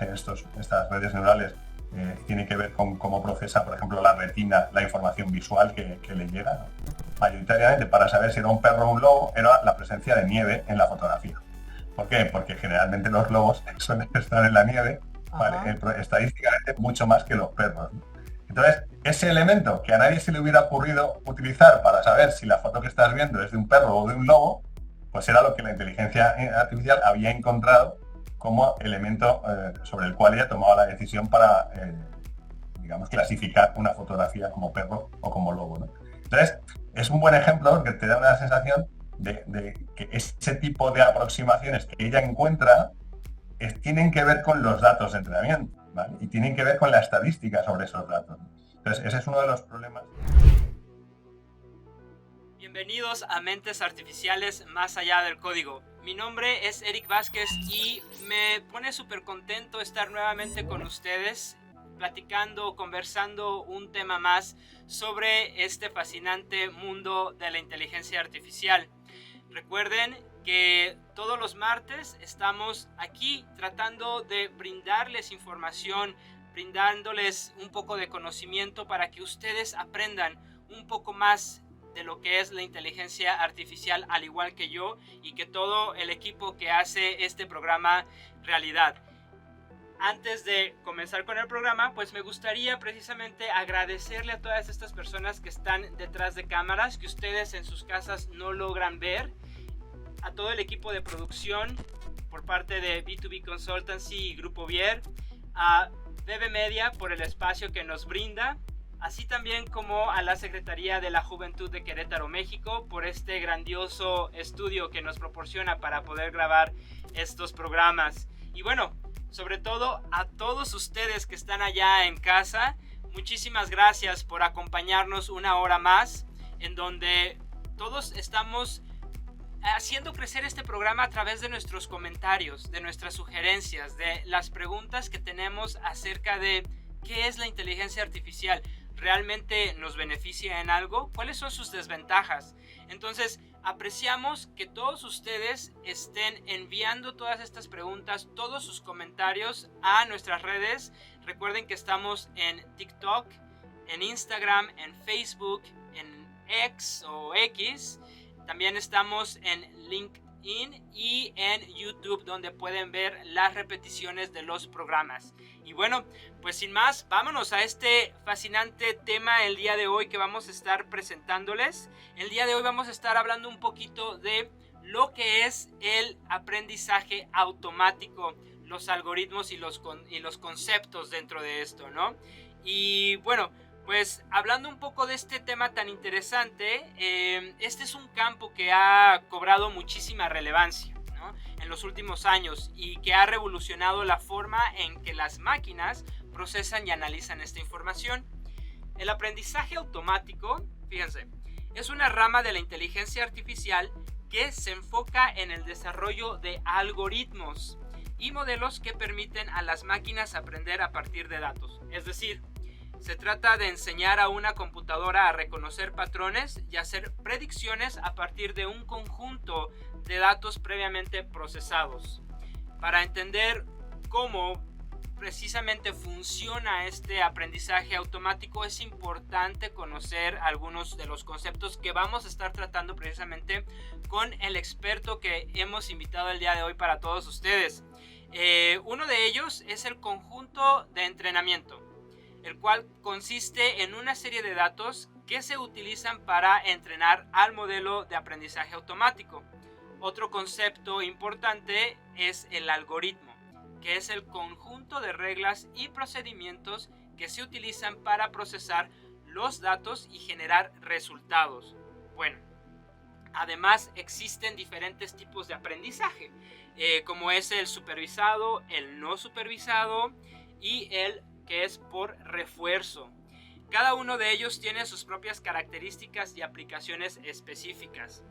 hace estas redes neurales tiene que ver con cómo procesa, por ejemplo, la retina, la información visual que le llega, ¿no? Mayoritariamente, para saber si era un perro o un lobo, era la presencia de nieve en la fotografía. ¿Por qué? Porque generalmente los lobos suelen estar en la nieve, ¿vale? Estadísticamente mucho más que los perros, ¿no? Entonces, ese elemento que a nadie se le hubiera ocurrido utilizar para saber si la foto que estás viendo es de un perro o de un lobo, pues era lo que la inteligencia artificial había encontrado como elemento sobre el cual ella tomaba la decisión para, digamos, clasificar una fotografía como perro o como lobo, ¿no? Entonces, es un buen ejemplo porque te da una sensación de que ese tipo de aproximaciones que ella encuentra tienen que ver con los datos de entrenamiento, ¿vale? Y tienen que ver con la estadística sobre esos datos. Entonces, ese es uno de los problemas. Bienvenidos a Mentes Artificiales Más Allá del Código. Mi nombre es Eric Vázquez y me pone súper contento estar nuevamente con ustedes, platicando, conversando un tema más sobre este fascinante mundo de la inteligencia artificial. Recuerden que todos los martes estamos aquí tratando de brindarles información, brindándoles un poco de conocimiento para que ustedes aprendan un poco más de lo que es la inteligencia artificial, al igual que yo y que todo el equipo que hace este programa realidad. Antes de comenzar con el programa, pues me gustaría precisamente agradecerle a todas estas personas que están detrás de cámaras, que ustedes en sus casas no logran ver, a todo el equipo de producción por parte de B2B Consultancy y Grupo Vier, a BB Media por el espacio que nos brinda, así también como a la Secretaría de la Juventud de Querétaro, México, por este grandioso estudio que nos proporciona para poder grabar estos programas. Y bueno, sobre todo a todos ustedes que están allá en casa, muchísimas gracias por acompañarnos una hora más, en donde todos estamos haciendo crecer este programa a través de nuestros comentarios, de nuestras sugerencias, de las preguntas que tenemos acerca de qué es la inteligencia artificial. ¿Realmente nos beneficia en algo? ¿Cuáles son sus desventajas? Entonces, apreciamos que todos ustedes estén enviando todas estas preguntas, todos sus comentarios a nuestras redes. Recuerden que estamos en TikTok, en Instagram, en Facebook, en X o X. También estamos en LinkedIn y en YouTube, donde pueden ver las repeticiones de los programas. Y bueno, pues sin más, vámonos a este fascinante tema el día de hoy que vamos a estar presentándoles. El día de hoy vamos a estar hablando un poquito de lo que es el aprendizaje automático, los algoritmos y los conceptos dentro de esto, ¿no? Y bueno, pues hablando un poco de este tema tan interesante, este es un campo que ha cobrado muchísima relevancia, ¿no?, en los últimos años, y que ha revolucionado la forma en que las máquinas procesan y analizan esta información. El aprendizaje automático, fíjense, es una rama de la inteligencia artificial que se enfoca en el desarrollo de algoritmos y modelos que permiten a las máquinas aprender a partir de datos. Es decir, se trata de enseñar a una computadora a reconocer patrones y hacer predicciones a partir de un conjunto de datos previamente procesados. Para entender cómo precisamente funciona este aprendizaje automático, es importante conocer algunos de los conceptos que vamos a estar tratando precisamente con el experto que hemos invitado el día de hoy para todos ustedes. Uno de ellos es el conjunto de entrenamiento, el cual consiste en una serie de datos que se utilizan para entrenar al modelo de aprendizaje automático. Otro concepto importante es el algoritmo, que es el conjunto de reglas y procedimientos que se utilizan para procesar los datos y generar resultados. Bueno, además existen diferentes tipos de aprendizaje, como es el supervisado, el no supervisado y el que es por refuerzo. Cada uno de ellos tiene sus propias características y aplicaciones específicas.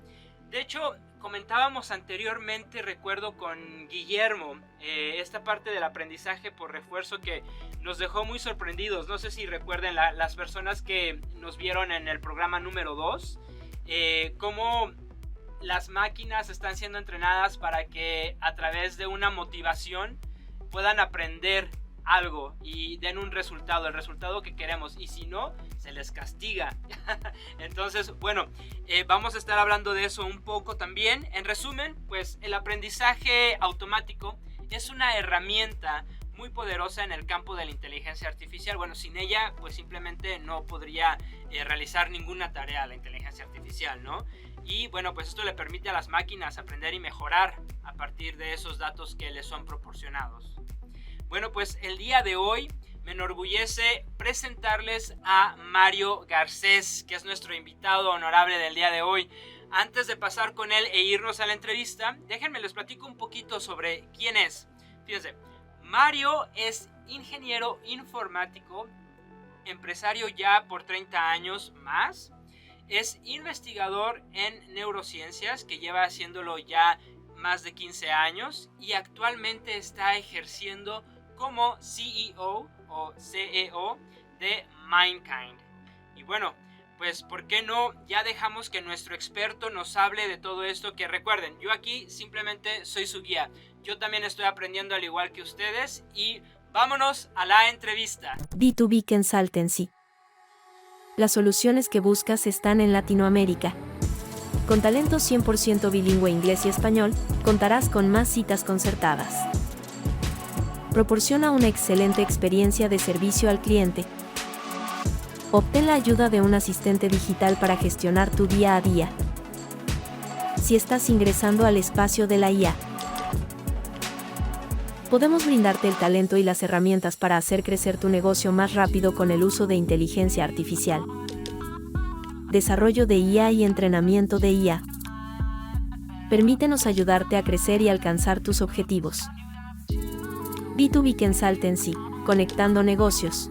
De hecho, comentábamos anteriormente, recuerdo con Guillermo, esta parte del aprendizaje por refuerzo que nos dejó muy sorprendidos. No sé si recuerden las personas que nos vieron en el programa número 2, cómo las máquinas están siendo entrenadas para que a través de una motivación puedan aprender algo y den un resultado, el resultado que queremos, y si no, se les castiga. Entonces, bueno, vamos a estar hablando de eso un poco también. En resumen, pues el aprendizaje automático es una herramienta muy poderosa en el campo de la inteligencia artificial. Bueno, sin ella, pues simplemente no podría realizar ninguna tarea la inteligencia artificial, ¿no? Y bueno, pues esto le permite a las máquinas aprender y mejorar a partir de esos datos que les son proporcionados. Bueno, pues el día de hoy me enorgullece presentarles a Mario Garcés, que es nuestro invitado honorable del día de hoy. Antes de pasar con él e irnos a la entrevista, déjenme les platico un poquito sobre quién es. Fíjense, Mario es ingeniero informático, empresario ya por 30 años más. Es investigador en neurociencias, que lleva haciéndolo ya más de 15 años y actualmente está ejerciendo como CEO o CEO de Mindkind. Y bueno, pues ¿por qué no? Ya dejamos que nuestro experto nos hable de todo esto, que recuerden, yo aquí simplemente soy su guía. Yo también estoy aprendiendo al igual que ustedes y vámonos a la entrevista. B2B Consultancy. Las soluciones que buscas están en Latinoamérica. Con talento 100% bilingüe inglés y español, contarás con más citas concertadas. Proporciona una excelente experiencia de servicio al cliente. Obtén la ayuda de un asistente digital para gestionar tu día a día. Si estás ingresando al espacio de la IA, podemos brindarte el talento y las herramientas para hacer crecer tu negocio más rápido con el uso de inteligencia artificial. Desarrollo de IA y entrenamiento de IA. Permítenos ayudarte a crecer y alcanzar tus objetivos. B2B Consultancy, conectando negocios.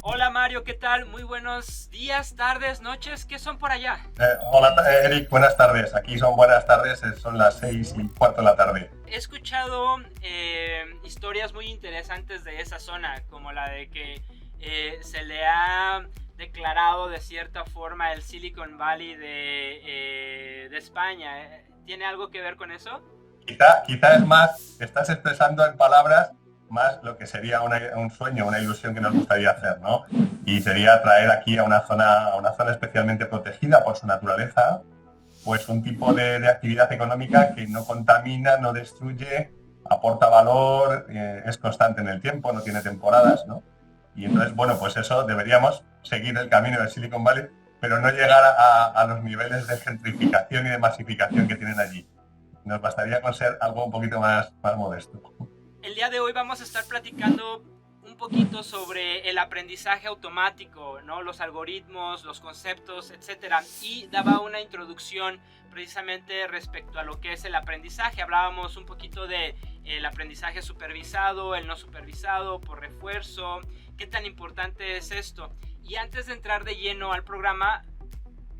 Hola Mario, ¿qué tal? Muy buenos días, tardes, noches, ¿qué son por allá? Hola Eric, buenas tardes. Aquí son buenas tardes, son las 6:15 de la tarde. He escuchado historias muy interesantes de esa zona, como la de que se le ha declarado de cierta forma el Silicon Valley de España. ¿Tiene algo que ver con eso? Quizá es más, estás expresando en palabras más lo que sería un sueño, una ilusión que nos gustaría hacer, ¿no? Y sería traer aquí a una zona especialmente protegida por su naturaleza, pues un tipo de actividad económica que no contamina, no destruye, aporta valor, es constante en el tiempo, no tiene temporadas, ¿no? Y entonces, bueno, pues eso, deberíamos seguir el camino del Silicon Valley, pero no llegar a los niveles de gentrificación y de masificación que tienen allí. Nos bastaría con ser algo un poquito más modesto. El día de hoy vamos a estar platicando un poquito sobre el aprendizaje automático, ¿no? Los algoritmos, los conceptos, etcétera. Y daba una introducción precisamente respecto a lo que es el aprendizaje. Hablábamos un poquito de el aprendizaje supervisado, el no supervisado, por refuerzo. ¿Qué tan importante es esto? Y antes de entrar de lleno al programa,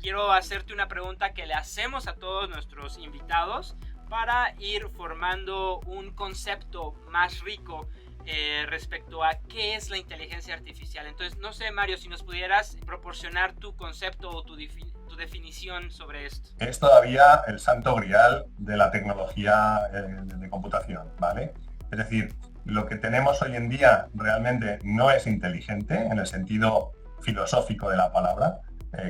quiero hacerte una pregunta que le hacemos a todos nuestros invitados para ir formando un concepto más rico respecto a qué es la inteligencia artificial. Entonces, no sé, Mario, si nos pudieras proporcionar tu concepto o tu definición sobre esto? Es todavía el santo grial de la tecnología de computación, ¿vale? Es decir, lo que tenemos hoy en día realmente no es inteligente en el sentido filosófico de la palabra,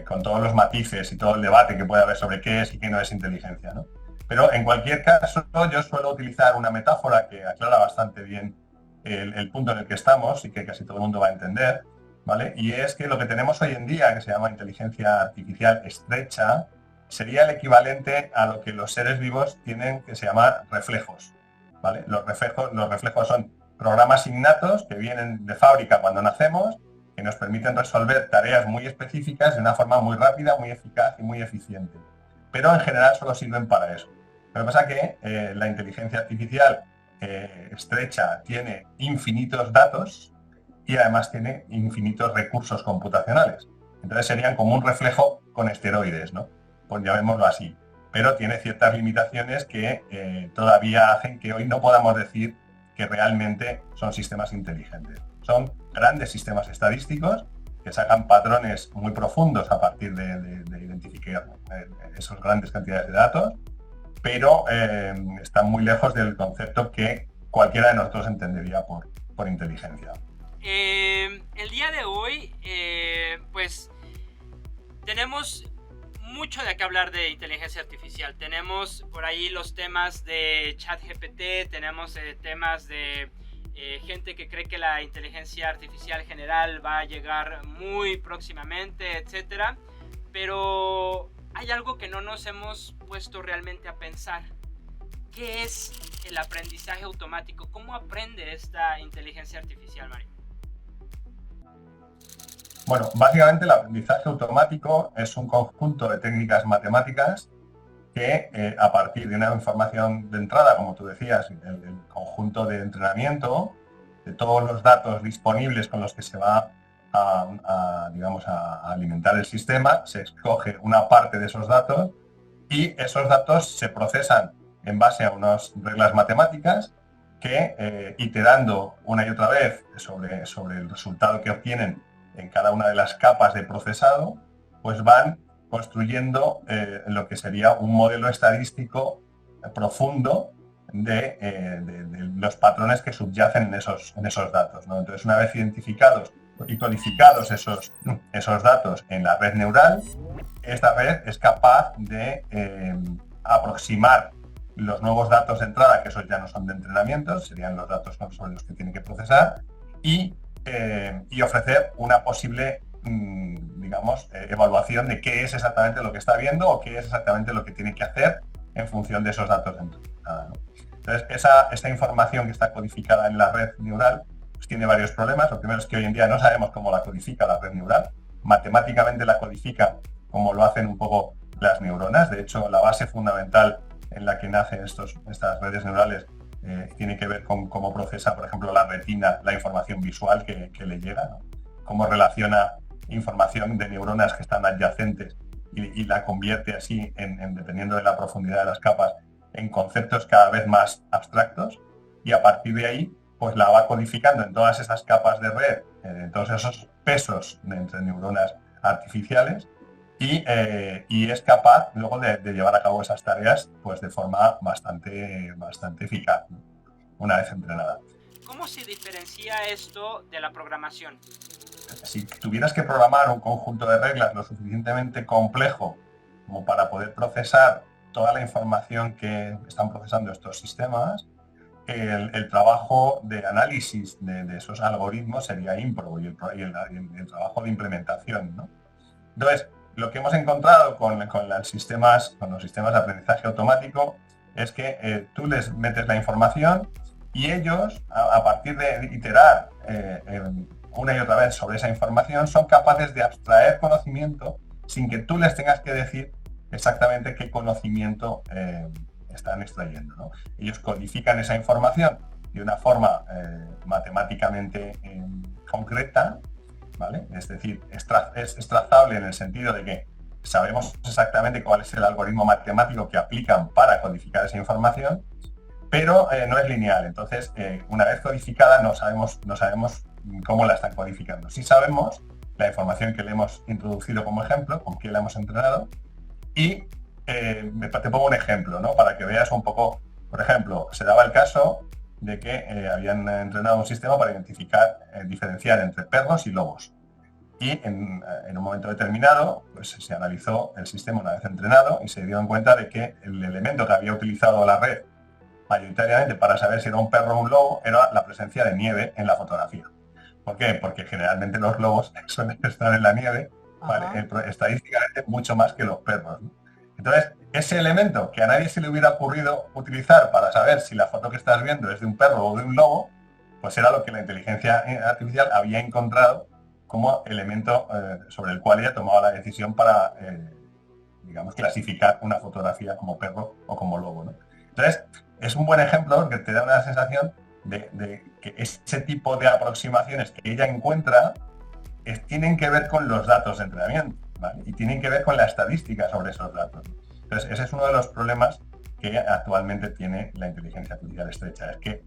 con todos los matices y todo el debate que puede haber sobre qué es y qué no es inteligencia, ¿no? Pero en cualquier caso, yo suelo utilizar una metáfora que aclara bastante bien el punto en el que estamos y que casi todo el mundo va a entender, ¿vale? Y es que lo que tenemos hoy en día, que se llama inteligencia artificial estrecha, sería el equivalente a lo que los seres vivos tienen, que se llama reflejos, ¿vale? Los reflejos son programas innatos que vienen de fábrica cuando nacemos, que nos permiten resolver tareas muy específicas de una forma muy rápida, muy eficaz y muy eficiente. Pero en general solo sirven para eso. Lo que pasa es que la inteligencia artificial estrecha tiene infinitos datos y además tiene infinitos recursos computacionales. Entonces serían como un reflejo con esteroides, ¿no? Pues llamémoslo así. Pero tiene ciertas limitaciones que todavía hacen que hoy no podamos decir que realmente son sistemas inteligentes. Son grandes sistemas estadísticos que sacan patrones muy profundos a partir de identificar esas grandes cantidades de datos, pero están muy lejos del concepto que cualquiera de nosotros entendería por inteligencia. El día de hoy, pues, tenemos mucho de qué hablar de inteligencia artificial. Tenemos por ahí los temas de ChatGPT, tenemos temas de gente que cree que la inteligencia artificial general va a llegar muy próximamente, etcétera. Pero hay algo que no nos hemos puesto realmente a pensar. ¿Qué es el aprendizaje automático? ¿Cómo aprende esta inteligencia artificial, Mario? Bueno, básicamente el aprendizaje automático es un conjunto de técnicas matemáticas que a partir de una información de entrada, como tú decías, el conjunto de entrenamiento, de todos los datos disponibles con los que se va a alimentar el sistema, se escoge una parte de esos datos y esos datos se procesan en base a unas reglas matemáticas que, iterando una y otra vez sobre el resultado que obtienen en cada una de las capas de procesado, pues van construyendo lo que sería un modelo estadístico profundo de los patrones que subyacen en esos datos, ¿no? Entonces, una vez identificados y codificados esos datos en la red neural, esta red es capaz de aproximar los nuevos datos de entrada, que esos ya no son de entrenamiento, serían los datos sobre los que tiene que procesar, y ofrecer una posible evaluación de qué es exactamente lo que está viendo o qué es exactamente lo que tiene que hacer en función de esos datos de entrada, ¿no? Entonces, esta información que está codificada en la red neural pues tiene varios problemas. Lo primero es que hoy en día no sabemos cómo la codifica la red neural. Matemáticamente la codifica como lo hacen un poco las neuronas. De hecho, la base fundamental en la que nacen estas redes neurales tiene que ver con cómo procesa, por ejemplo, la retina, la información visual que le llega, ¿no? Cómo relaciona información de neuronas que están adyacentes y la convierte así, dependiendo de la profundidad de las capas, en conceptos cada vez más abstractos, y a partir de ahí pues la va codificando en todas esas capas de red, en todos esos pesos entre neuronas artificiales, y es capaz luego de llevar a cabo esas tareas pues de forma bastante eficaz, ¿no? Una vez entrenada. ¿Cómo se diferencia esto de la programación? Si tuvieras que programar un conjunto de reglas lo suficientemente complejo como para poder procesar toda la información que están procesando estos sistemas, el trabajo de análisis de esos algoritmos sería ímprobo y el trabajo de implementación, ¿no? Entonces, lo que hemos encontrado con los sistemas de aprendizaje automático es que tú les metes la información y ellos, a partir de iterar una y otra vez sobre esa información, son capaces de abstraer conocimiento sin que tú les tengas que decir exactamente qué conocimiento están extrayendo, ¿no? Ellos codifican esa información de una forma matemáticamente concreta, ¿vale? Es decir, es trazable en el sentido de que sabemos exactamente cuál es el algoritmo matemático que aplican para codificar esa información, pero no es lineal. Entonces, una vez codificada no sabemos cómo la están codificando. Sí sabemos la información que le hemos introducido como ejemplo, con qué la hemos entrenado, y te pongo un ejemplo, ¿no? Para que veas un poco, por ejemplo, se daba el caso de que habían entrenado un sistema para identificar, diferenciar entre perros y lobos. Y en un momento determinado, pues se analizó el sistema una vez entrenado y se dio en cuenta de que el elemento que había utilizado la red mayoritariamente para saber si era un perro o un lobo era la presencia de nieve en la fotografía. ¿Por qué? Porque generalmente los lobos suelen estar en la nieve, ¿vale? Estadísticamente mucho más que los perros, ¿no? Entonces, ese elemento que a nadie se le hubiera ocurrido utilizar para saber si la foto que estás viendo es de un perro o de un lobo, pues era lo que la inteligencia artificial había encontrado como elemento sobre el cual ella tomaba la decisión para, digamos, clasificar una fotografía como perro o como lobo, ¿no? Entonces, es un buen ejemplo porque te da una sensación de que ese tipo de aproximaciones que ella encuentra tienen que ver con los datos de entrenamiento, ¿vale? Y tienen que ver con la estadística sobre esos datos. Entonces, ese es uno de los problemas que actualmente tiene la inteligencia artificial estrecha, es que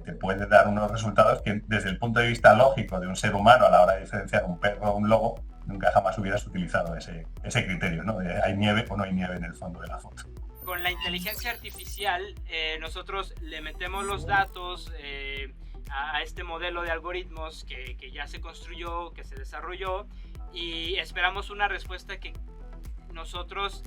te puede dar unos resultados que desde el punto de vista lógico de un ser humano a la hora de diferenciar un perro o un lobo, nunca jamás hubieras utilizado ese criterio, ¿no? De hay nieve o no hay nieve en el fondo de la foto. Con la inteligencia artificial, nosotros le metemos los datos a este modelo de algoritmos que ya se construyó, que se desarrolló, y esperamos una respuesta que nosotros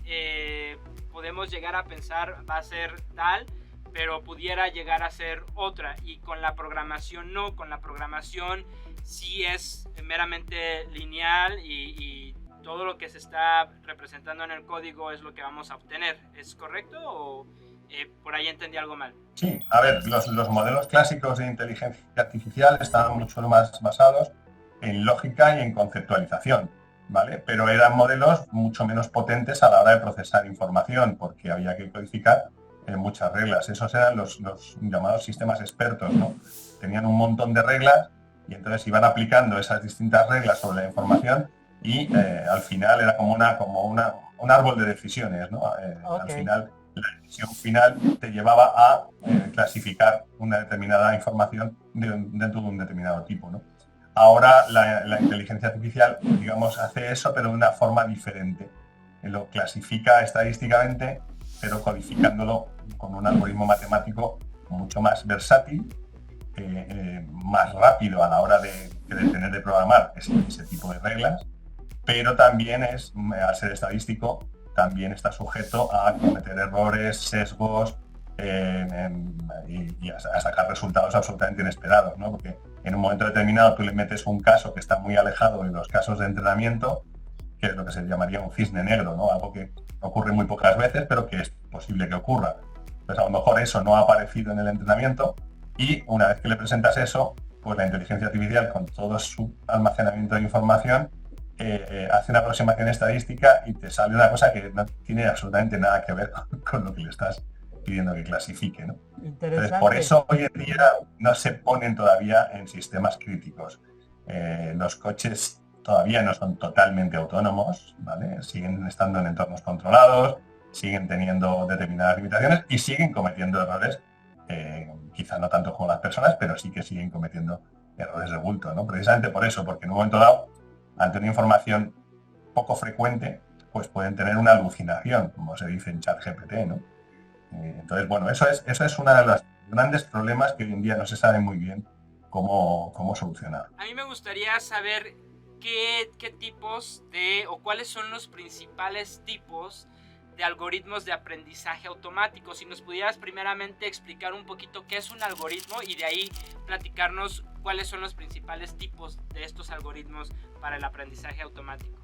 podemos llegar a pensar va a ser tal, pero pudiera llegar a ser otra. Y con la programación no, con la programación sí es meramente lineal y todo lo que se está representando en el código es lo que vamos a obtener. ¿Es correcto o por ahí entendí algo mal? Sí, a ver, los modelos clásicos de inteligencia artificial estaban mucho más basados en lógica y en conceptualización, ¿vale? Pero eran modelos mucho menos potentes a la hora de procesar información, porque había que codificar muchas reglas. Esos eran los llamados sistemas expertos, ¿no? Tenían un montón de reglas y entonces iban aplicando esas distintas reglas sobre la información y al final era como un árbol de decisiones, ¿no? Al final, la decisión final te llevaba a clasificar una determinada información dentro de un determinado tipo, ¿no? Ahora la inteligencia artificial, digamos, hace eso, pero de una forma diferente. Lo clasifica estadísticamente, pero codificándolo con un algoritmo matemático mucho más versátil, más rápido a la hora de tener de programar ese tipo de reglas, pero también al ser estadístico, también está sujeto a cometer errores, sesgos y a sacar resultados absolutamente inesperados, ¿no? Porque en un momento determinado tú le metes un caso que está muy alejado de los casos de entrenamiento, que es lo que se llamaría un cisne negro, ¿no? Algo que ocurre muy pocas veces, pero que es posible que ocurra. Pues a lo mejor eso no ha aparecido en el entrenamiento y una vez que le presentas eso, pues la inteligencia artificial con todo su almacenamiento de información hace una aproximación estadística y te sale una cosa que no tiene absolutamente nada que ver con lo que le estás pidiendo que clasifique, ¿no? Entonces, por eso hoy en día no se ponen todavía en sistemas críticos. Los coches todavía no son totalmente autónomos, ¿vale? Siguen estando en entornos controlados, siguen teniendo determinadas limitaciones y siguen cometiendo errores, quizá no tanto como las personas, pero sí que siguen cometiendo errores de bulto, ¿no? Precisamente por eso, porque en un momento dado, ante una información poco frecuente, pues pueden tener una alucinación, como se dice en ChatGPT, ¿no? Entonces, bueno, eso es uno de los grandes problemas que hoy en día no se sabe muy bien cómo solucionar. A mí me gustaría saber qué tipos o cuáles son los principales tipos de algoritmos de aprendizaje automático. Si nos pudieras primeramente explicar un poquito qué es un algoritmo y de ahí platicarnos cuáles son los principales tipos de estos algoritmos para el aprendizaje automático.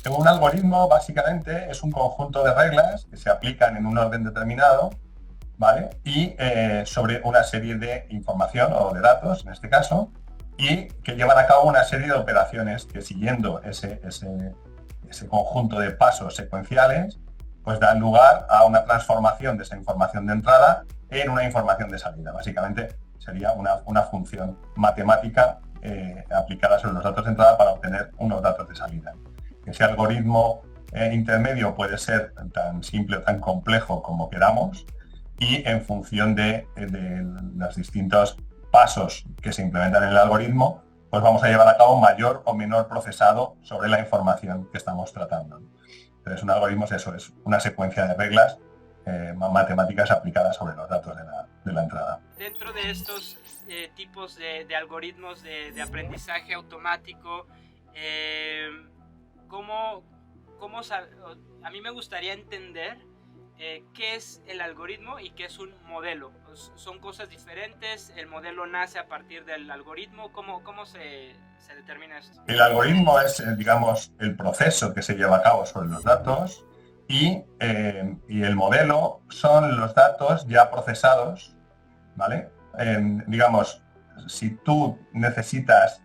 Un algoritmo básicamente es un conjunto de reglas que se aplican en un orden determinado, ¿vale? Y sobre una serie de información o de datos, en este caso, y que llevan a cabo una serie de operaciones que siguiendo ese conjunto de pasos secuenciales, pues dan lugar a una transformación de esa información de entrada en una información de salida. Básicamente sería una función matemática aplicada sobre los datos de entrada para obtener unos datos de salida. Ese algoritmo intermedio puede ser tan simple o tan complejo como queramos y en función de los distintos pasos que se implementan en el algoritmo, pues vamos a llevar a cabo mayor o menor procesado sobre la información que estamos tratando. Entonces, un algoritmo es eso, es una secuencia de reglas matemáticas aplicadas sobre los datos de la entrada. Dentro de estos tipos de algoritmos de aprendizaje automático, a mí me gustaría entender qué es el algoritmo y qué es un modelo. ¿Son cosas diferentes? ¿El modelo nace a partir del algoritmo? ¿Cómo se determina esto? El algoritmo es, digamos, el proceso que se lleva a cabo sobre los datos y el modelo son los datos ya procesados, ¿vale? Digamos, si tú necesitas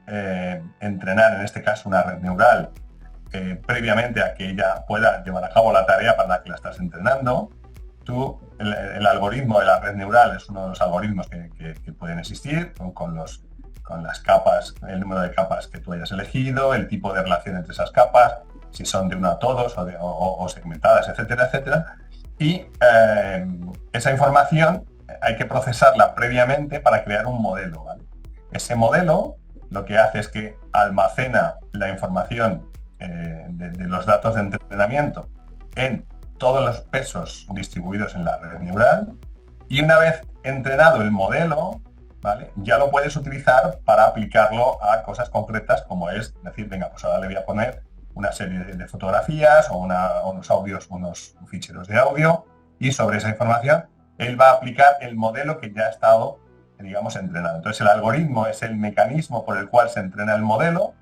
entrenar, en este caso, una red neural, previamente a que ella pueda llevar a cabo la tarea para la que la estás entrenando, el algoritmo de la red neural es uno de los algoritmos que pueden existir, con las capas, el número de capas que tú hayas elegido, el tipo de relación entre esas capas, si son de una a todos o segmentadas, etcétera, etcétera. Y esa información hay que procesarla previamente para crear un modelo, ¿vale? Ese modelo lo que hace es que almacena la información de los datos de entrenamiento en todos los pesos distribuidos en la red neural, y una vez entrenado el modelo, ¿vale?, ya lo puedes utilizar para aplicarlo a cosas concretas, como es decir, venga, pues ahora le voy a poner una serie de fotografías o unos audios, unos ficheros de audio, y sobre esa información él va a aplicar el modelo que ya ha estado, digamos, entrenado. Entonces el algoritmo es el mecanismo por el cual se entrena el modelo.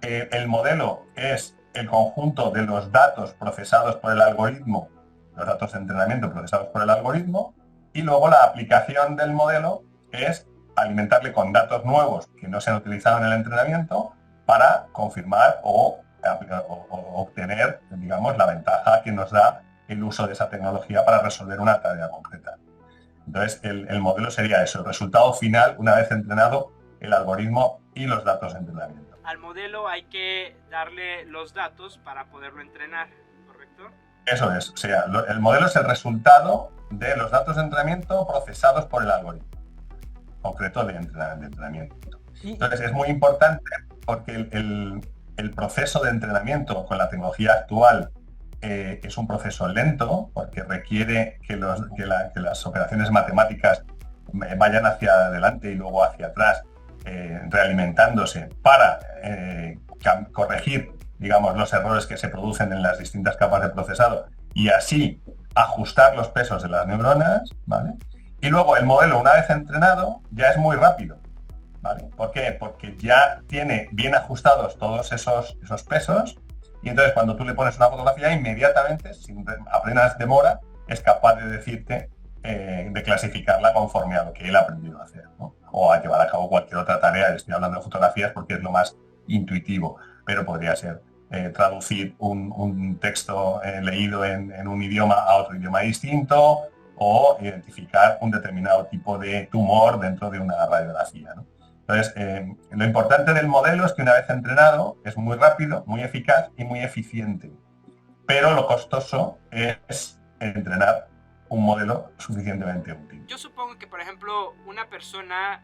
El modelo es el conjunto de los datos procesados por el algoritmo, los datos de entrenamiento procesados por el algoritmo, y luego la aplicación del modelo es alimentarle con datos nuevos que no se han utilizado en el entrenamiento para confirmar o obtener, digamos, la ventaja que nos da el uso de esa tecnología para resolver una tarea concreta. Entonces, el modelo sería eso, el resultado final una vez entrenado el algoritmo y los datos de entrenamiento. Al modelo hay que darle los datos para poderlo entrenar, ¿correcto? Eso es, o sea, el modelo es el resultado de los datos de entrenamiento procesados por el algoritmo concreto de entrenamiento. Entonces es muy importante porque el proceso de entrenamiento con la tecnología actual es un proceso lento, porque requiere que las operaciones matemáticas vayan hacia adelante y luego hacia atrás, realimentándose para corregir, digamos, los errores que se producen en las distintas capas de procesado y así ajustar los pesos de las neuronas, ¿vale? Y luego el modelo, una vez entrenado, ya es muy rápido, ¿vale? ¿Por qué? Porque ya tiene bien ajustados todos esos pesos, y entonces cuando tú le pones una fotografía, inmediatamente, sin apenas demora, es capaz de decirte, de clasificarla conforme a lo que él ha aprendido a hacer, ¿no? O a llevar a cabo cualquier otra tarea. Estoy hablando de fotografías porque es lo más intuitivo, pero podría ser traducir un texto leído en un idioma a otro idioma distinto, o identificar un determinado tipo de tumor dentro de una radiografía, ¿no? Entonces, lo importante del modelo es que una vez entrenado es muy rápido, muy eficaz y muy eficiente, pero lo costoso es entrenar un modelo suficientemente útil. Yo supongo que, por ejemplo, una persona,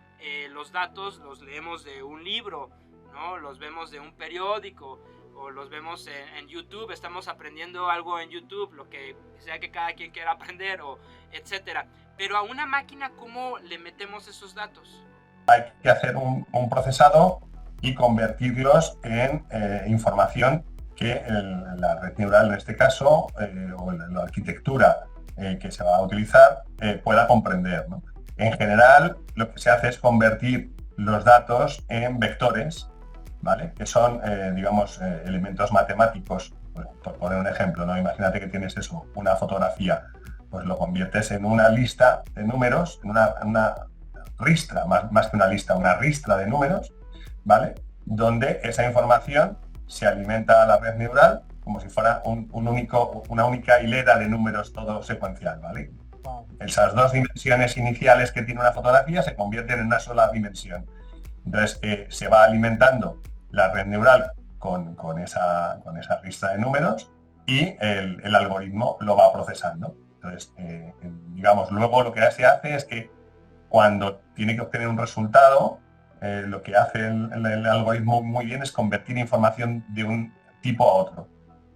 los datos los leemos de un libro, ¿no? Los vemos de un periódico, o los vemos en YouTube, estamos aprendiendo algo en YouTube, lo que sea que cada quien quiera aprender, o etcétera. Pero a una máquina, ¿cómo le metemos esos datos? Hay que hacer un procesado y convertirlos en información que la red neural, en este caso, o la arquitectura que se va a utilizar, pueda comprender, ¿no? En general, lo que se hace es convertir los datos en vectores, ¿vale?, que son, digamos, elementos matemáticos. Por poner un ejemplo, ¿no? Imagínate que tienes eso, una fotografía, pues lo conviertes en una lista de números, en una ristra, más que una lista, una ristra de números, ¿vale?, donde esa información se alimenta a la red neural como si fuera una única hilera de números todo secuencial, ¿vale? Esas dos dimensiones iniciales que tiene una fotografía se convierten en una sola dimensión. Entonces se va alimentando la red neural con esa ristra de números, y el algoritmo lo va procesando. Entonces, digamos, luego lo que se hace es que cuando tiene que obtener un resultado, lo que hace el algoritmo muy bien es convertir información de un tipo a otro,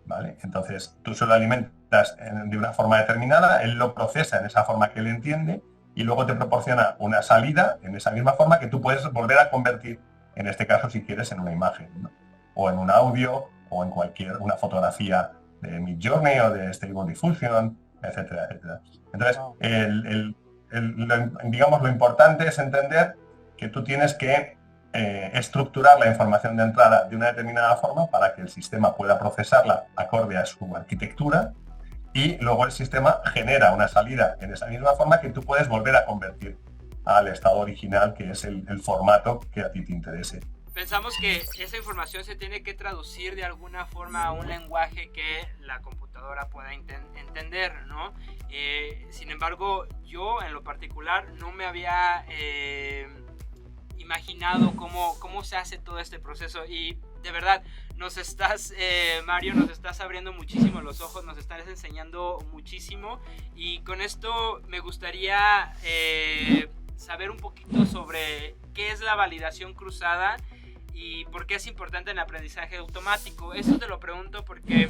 ¿vale? Entonces, tú solo alimentas de una forma determinada, él lo procesa en esa forma que él entiende y luego te proporciona una salida en esa misma forma que tú puedes volver a convertir, en este caso, si quieres, en una imagen, ¿no? O en un audio, o en una fotografía de Midjourney o de Stable Diffusion, etcétera, etcétera. Entonces, digamos, lo importante es entender que tú tienes que estructurar la información de entrada de una determinada forma para que el sistema pueda procesarla acorde a su arquitectura y luego el sistema genera una salida en esa misma forma que tú puedes volver a convertir al estado original, que es el formato que a ti te interese. Pensamos que esa información se tiene que traducir de alguna forma a un lenguaje que la computadora pueda entender, ¿no? Sin embargo, yo en lo particular no me había imaginado cómo se hace todo este proceso y de verdad Mario, nos estás abriendo muchísimo los ojos, nos estás enseñando muchísimo y con esto me gustaría saber un poquito sobre qué es la validación cruzada y por qué es importante en el aprendizaje automático. Esto te lo pregunto porque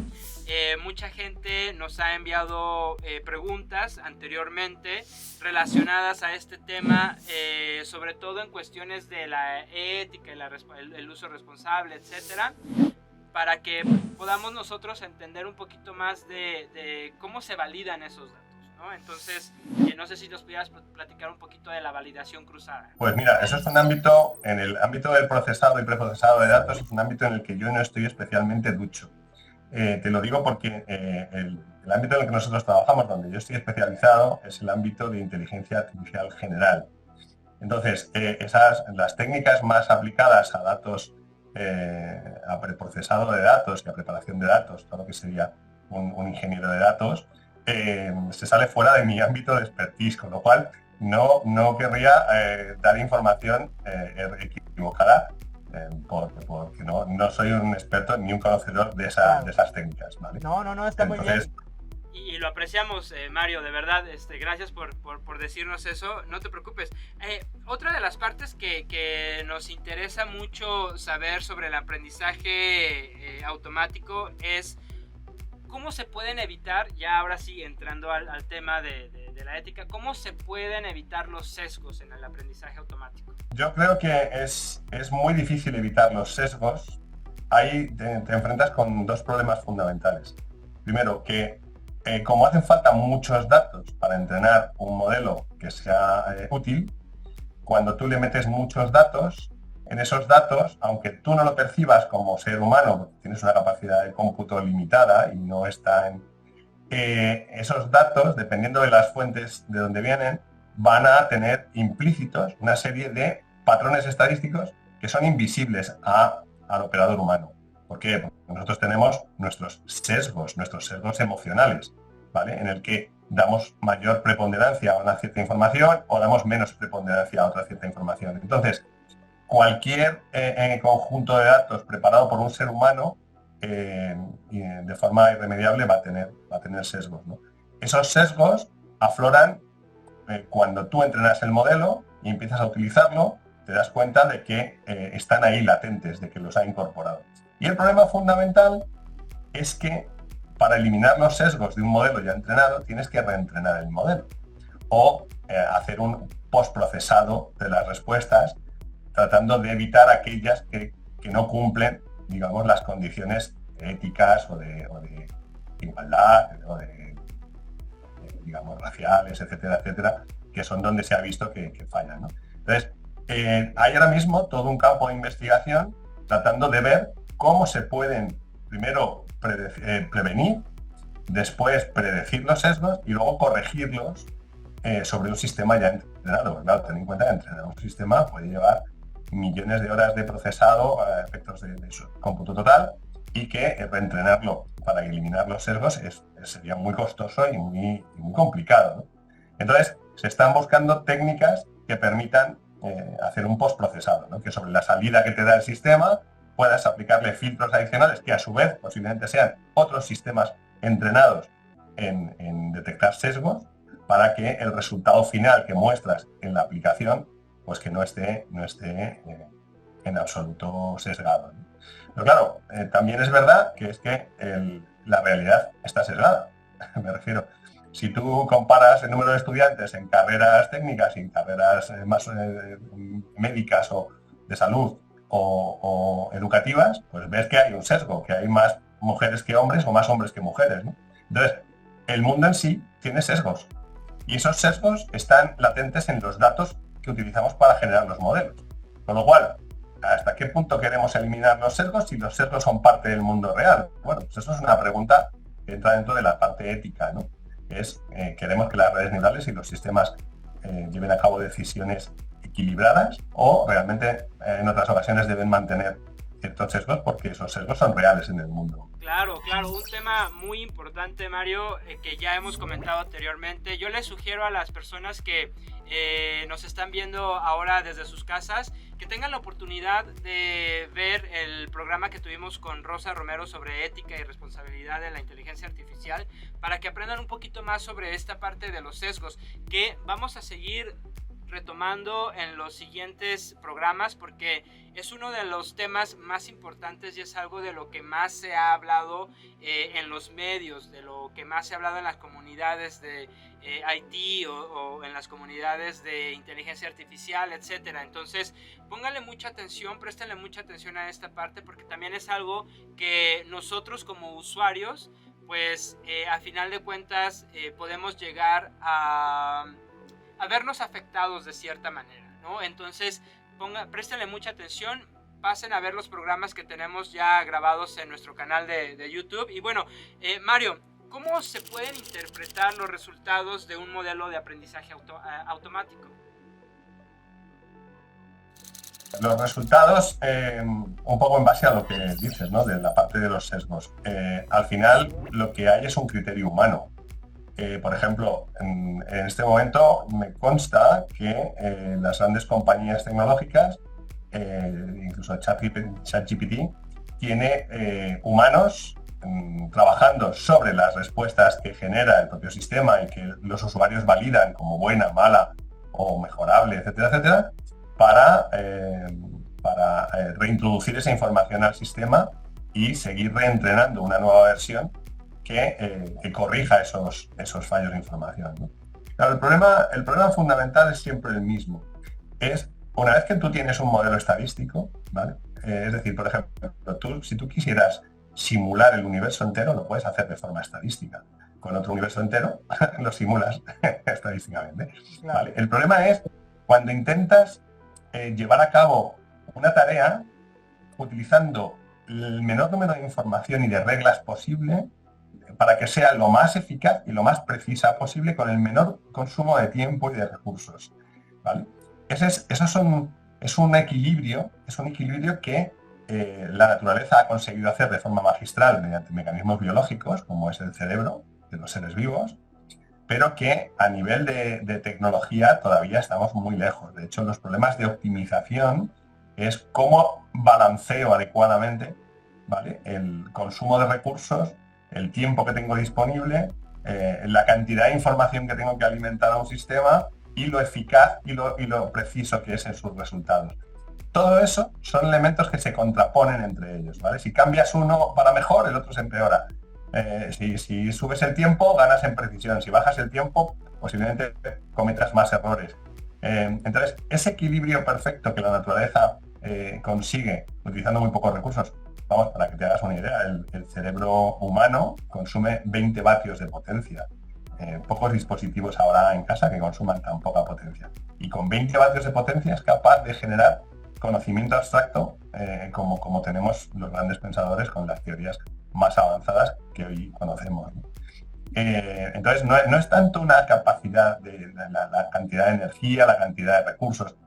mucha gente nos ha enviado preguntas anteriormente relacionadas a este tema, sobre todo en cuestiones de la ética y el uso responsable, etcétera, para que podamos nosotros entender un poquito más de cómo se validan esos datos, ¿no? Entonces, no sé si nos pudieras platicar un poquito de la validación cruzada. Pues mira, eso es un ámbito, en el ámbito del procesado y preprocesado de datos, es un ámbito en el que yo no estoy especialmente ducho. Te lo digo porque el ámbito en el que nosotros trabajamos, donde yo estoy especializado, es el ámbito de inteligencia artificial general. Entonces, las técnicas más aplicadas a datos, a preprocesado de datos y a preparación de datos, todo lo que sería un ingeniero de datos, se sale fuera de mi ámbito de expertise, con lo cual no querría dar información equivocada, porque no soy un experto ni un conocedor de esas técnicas, ¿vale? No, está muy bien. Y lo apreciamos, Mario, de verdad, gracias por decirnos eso, no te preocupes. Otra de las partes que nos interesa mucho saber sobre el aprendizaje automático es cómo se pueden evitar, ya ahora sí entrando al tema de la ética, cómo se pueden evitar los sesgos en el aprendizaje automático. Yo creo que es muy difícil evitar los sesgos. Ahí te enfrentas con dos problemas fundamentales. Primero, que como hacen falta muchos datos para entrenar un modelo que sea útil, cuando tú le metes muchos datos, en esos datos, aunque tú no lo percibas como ser humano, porque tienes una capacidad de cómputo limitada y no está en... esos datos, dependiendo de las fuentes de donde vienen, van a tener implícitos una serie de patrones estadísticos que son invisibles al operador humano. ¿Por qué? Porque nosotros tenemos nuestros sesgos emocionales, ¿vale? En el que damos mayor preponderancia a una cierta información o damos menos preponderancia a otra cierta información. Entonces, cualquier conjunto de datos preparado por un ser humano de forma irremediable va a tener sesgos, ¿no? Esos sesgos afloran cuando tú entrenas el modelo y empiezas a utilizarlo, te das cuenta de que están ahí latentes, de que los ha incorporado. Y el problema fundamental es que para eliminar los sesgos de un modelo ya entrenado tienes que reentrenar el modelo o hacer un postprocesado de las respuestas, tratando de evitar aquellas que no cumplen, digamos, las condiciones éticas o de igualdad o de, digamos, raciales, etcétera, etcétera, que son donde se ha visto que fallan, ¿no? Entonces, hay ahora mismo todo un campo de investigación tratando de ver cómo se pueden, primero, prevenir, después predecir los sesgos y luego corregirlos sobre un sistema ya entrenado. Porque, claro, ten en cuenta que entrenar un sistema puede llevar millones de horas de procesado a efectos de su cómputo total y que reentrenarlo para eliminar los sesgos sería muy costoso y muy complicado, ¿no? Entonces, se están buscando técnicas que permitan hacer un postprocesado, ¿no? Que sobre la salida que te da el sistema puedas aplicarle filtros adicionales que a su vez posiblemente sean otros sistemas entrenados en detectar sesgos para que el resultado final que muestras en la aplicación pues que no esté en absoluto sesgado, ¿no? Pero claro, también es verdad que es que la realidad está sesgada. Me refiero, si tú comparas el número de estudiantes en carreras técnicas y en carreras más médicas o de salud o educativas, pues ves que hay un sesgo, que hay más mujeres que hombres o más hombres que mujeres, ¿no? Entonces, el mundo en sí tiene sesgos y esos sesgos están latentes en los datos que utilizamos para generar los modelos. Con lo cual, ¿hasta qué punto queremos eliminar los sesgos si los sesgos son parte del mundo real? Bueno, pues eso es una pregunta que entra dentro de la parte ética, ¿no? Queremos que las redes neurales y los sistemas lleven a cabo decisiones equilibradas o realmente en otras ocasiones deben mantener ciertos sesgos porque esos sesgos son reales en el mundo. Claro, un tema muy importante, Mario, que ya hemos comentado anteriormente. Yo les sugiero a las personas que nos están viendo ahora desde sus casas que tengan la oportunidad de ver el programa que tuvimos con Rosa Romero sobre ética y responsabilidad de la inteligencia artificial, para que aprendan un poquito más sobre esta parte de los sesgos, que vamos a seguir retomando en los siguientes programas, porque es uno de los temas más importantes y es algo de lo que más se ha hablado en los medios, de lo que más se ha hablado en las comunidades de IT o en las comunidades de inteligencia artificial, etcétera. Entonces, pónganle mucha atención, préstenle mucha atención a esta parte, porque también es algo que nosotros como usuarios, pues a final de cuentas podemos llegar a vernos afectados de cierta manera, ¿no? Entonces, préstenle mucha atención, pasen a ver los programas que tenemos ya grabados en nuestro canal de YouTube. Y bueno, Mario, ¿cómo se pueden interpretar los resultados de un modelo de aprendizaje automático? Los resultados, un poco en base a lo que dices, ¿no? De la parte de los sesgos. Al final, lo que hay es un criterio humano. Por ejemplo, en este momento me consta que las grandes compañías tecnológicas, incluso ChatGPT, tiene humanos trabajando sobre las respuestas que genera el propio sistema y que los usuarios validan como buena, mala o mejorable, etcétera, etcétera, para reintroducir esa información al sistema y seguir reentrenando una nueva versión que corrija esos fallos de información, ¿no? Claro, el problema fundamental es siempre el mismo. Es, una vez que tú tienes un modelo estadístico, ¿vale? Es decir, por ejemplo, si tú quisieras simular el universo entero, lo puedes hacer de forma estadística. Con otro universo entero, lo simulas estadísticamente, ¿vale? El problema es cuando intentas llevar a cabo una tarea utilizando el menor número de información y de reglas posible, para que sea lo más eficaz y lo más precisa posible con el menor consumo de tiempo y de recursos, ¿vale? Es un equilibrio que la naturaleza ha conseguido hacer de forma magistral mediante mecanismos biológicos, como es el cerebro de los seres vivos, pero que a nivel de tecnología todavía estamos muy lejos. De hecho, los problemas de optimización es cómo balanceo adecuadamente, ¿vale?, el consumo de recursos, el tiempo que tengo disponible, la cantidad de información que tengo que alimentar a un sistema y lo eficaz y lo preciso que es en sus resultados. Todo eso son elementos que se contraponen entre ellos, ¿vale? Si cambias uno para mejor, el otro se empeora. Si subes el tiempo, ganas en precisión. Si bajas el tiempo, posiblemente cometas más errores. Entonces, ese equilibrio perfecto que la naturaleza consigue utilizando muy pocos recursos. Vamos, para que te hagas una idea, el cerebro humano consume 20 vatios de potencia. Pocos dispositivos habrá en casa que consuman tan poca potencia. Y con 20 vatios de potencia es capaz de generar conocimiento abstracto como tenemos los grandes pensadores con las teorías más avanzadas que hoy conocemos, ¿no? Entonces, no es tanto una capacidad de la cantidad de energía, la cantidad de recursos.